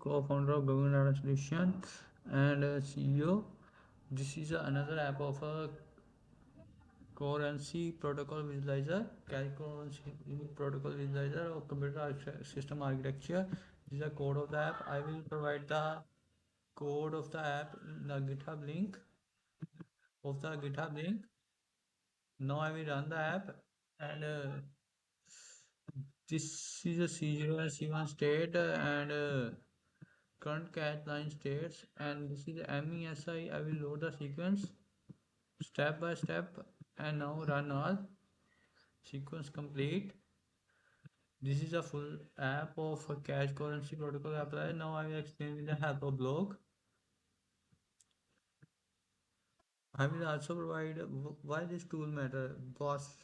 co-founder of GaganData Solution and CEO. This is another app of a Coherency protocol visualizer, Coherency protocol visualizer or computer system architecture. This is the code of the app. I will provide the code of the app in the GitHub link. Now I will run the app and this is a C0 and C1 state and current cache line states, and this is the MESI. I will load the sequence step by step and now run all sequence complete. This is a full app of a cache currency protocol apply. Now I will explain with the help of blog. I will also provide why this tool matter. Boss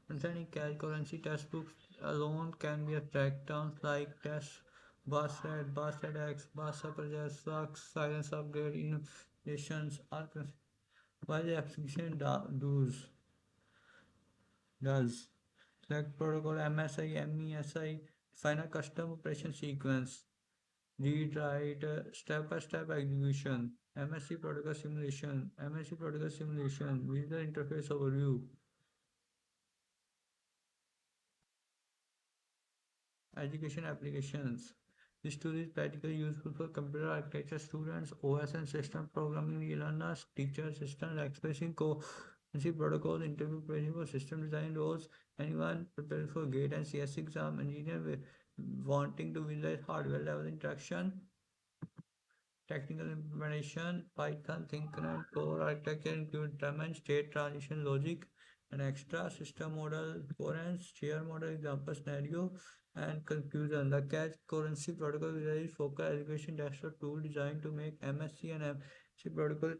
understanding cache currency textbooks alone can be abstract terms like test, BusRd, BusRdX, BusUpgr, Flux, silence upgrade, innovations are why the application does select protocol MSI, MESI, define a custom operation sequence, read write step by step execution, MSC protocol simulation, user interface overview, education applications. This tool is practically useful for computer architecture students, OS and system programming learners, teachers, systems expressing coherency protocols, interview preparation for system design roles, anyone preparing for GATE and CS exam, engineer wanting to visualize hardware level interaction, technical implementation, Python, Thinker, core architecture include diamond, state transition logic, and extra system model, coherence, chair model, example scenario, and conclusion. The catch currency protocol is focal education desktop tool designed to make MSc and MC protocol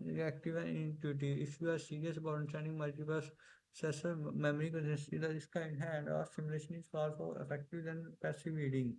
interactive and intuitive. If you are serious about understanding multiprocessor memory consistency, the risk in hand or simulation is far more effective than passive reading.